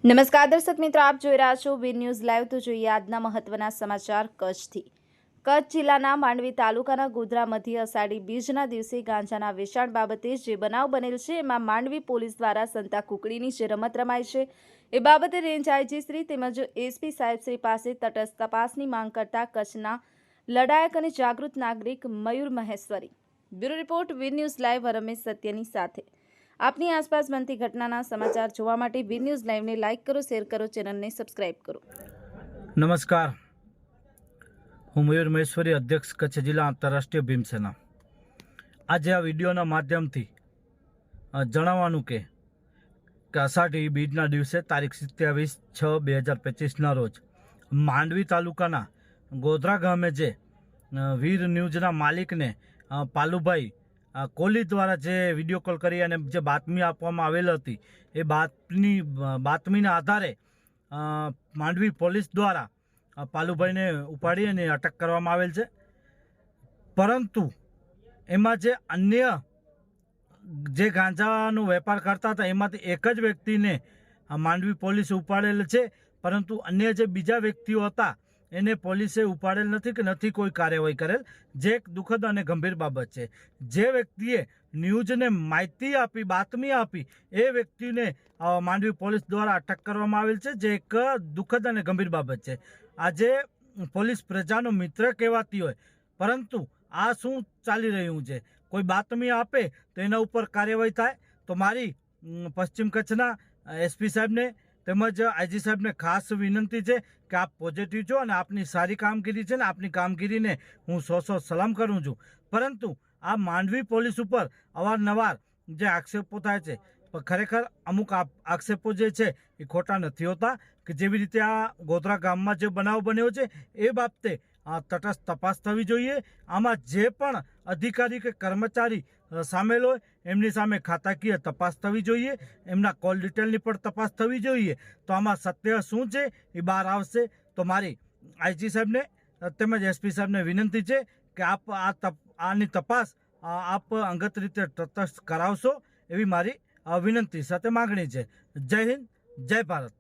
નમસ્કાર દર્શક મિત્રો, આપ જોઈ રહ્યા છો વીર ન્યૂઝ લાઈવ। તો જોઈએ આજના મહત્વના સમાચાર કચ્છથી। કચ્છ જિલ્લાના માંડવી તાલુકાના ગોધરા મધ્યે અષાઢી બીજના દિવસે ગાંજાના વેચાણ બાબતે જે બનાવ બનેલ છે એમાં માંડવી પોલીસ દ્વારા સંતા કુકડીની જે રમત રમાય છે એ બાબતે રેન્જ આઈજી શ્રી તેમજ એસપી સાહેબ શ્રી પાસે તટસ્થ તપાસની માંગ કરતા કચ્છના લડાયક અને જાગૃત નાગરિક મયુર મહેશ્વરી। બ્યુરો રિપોર્ટ વીર ન્યૂઝ લાઈવ રમેશ સત્યની સાથે। આપની આસપાસ બનતી ઘટનાના સમાચાર જોવા માટે વીર ન્યૂઝ લાઈવને લાઇક કરો, શેર કરો, ચેનલને સબસ્ક્રાઇબ કરો। નમસ્કાર, હું મયુર મહેશ્વરી, અધ્યક્ષ કચ્છ જિલ્લા આંતરરાષ્ટ્રીય ભીમસેના। આજે આ વિડીયોના માધ્યમથી જણાવવાનું કે અષાઢી બીજના દિવસે તારીખ 27/6/2025ના રોજ માંડવી તાલુકાના ગોધરા ગામે જે વીર ન્યૂઝના માલિકને પાલુભાઈ કોહલી દ્વારા જે વિડીયો કોલ કરી અને જે બાતમી આપવામાં આવેલ હતી એ બાતમીના આધારે માંડવી પોલીસ દ્વારા પાલુભાઈને ઉપાડી અને અટક કરવામાં આવેલ છે। પરંતુ એમાં જે અન્ય જે ગાંજાનો વેપાર કરતા હતા એમાંથી એક જ વ્યક્તિને માંડવી પોલીસે ઉપાડેલ છે, પરંતુ અન્ય જે બીજા વ્યક્તિઓ હતા એને પોલીસે ઉપાડેલ નથી કે નથી કોઈ કાર્યવાહી કરેલ, જે એક દુઃખદ અને ગંભીર બાબત છે। જે વ્યક્તિએ ન્યૂઝને માહિતી આપી, બાતમી આપી, એ વ્યક્તિને માંડવી પોલીસ દ્વારા અટક કરવામાં આવેલ છે, જે એક દુઃખદ અને ગંભીર બાબત છે। આજે પોલીસ પ્રજાનો મિત્ર કહેવાતી હોય, પરંતુ આ શું ચાલી રહ્યું છે? કોઈ બાતમી આપે તો એના ઉપર કાર્યવાહી થાય। તો મારી પશ્ચિમ કચ્છના એસપી સાહેબને તેમજ આઈજી સાહેબને ખાસ વિનંતી છે કે આપ પોઝિટિવ છો અને આપની સારી કામગીરી છે ને આપની કામગીરીને હું સો સલામ કરું છું। પરંતુ આ માંડવી પોલીસ ઉપર અવારનવાર જે આક્ષેપો થાય છે, પણ ખરેખર અમુક આક્ષેપો જે છે એ ખોટા નથી હોતા। કે જેવી રીતે આ ગોધરા ગામમાં જે બનાવ બન્યો છે એ બાબતે તટસ્થ તપાસ થવી જોઈએ। આમાં જે પણ અધિકારી કે કર્મચારી સામેલ હોય એમની સામે ખાતાકીય તપાસ થવી જોઈએ, એમના કોલ ડિટેલની પણ તપાસ થવી જોઈએ। તો આમાં સત્ય શું છે એ બહાર આવશે। તો મારી આઈજી સાહેબને તેમજ એસપી સાહેબને વિનંતી છે કે આપ આની તપાસ આપ અંગત રીતે તટસ્થ કરાવશો, એવી મારી વિનંતી સાથે માગણી છે। જય હિન્દ, જય ભારત।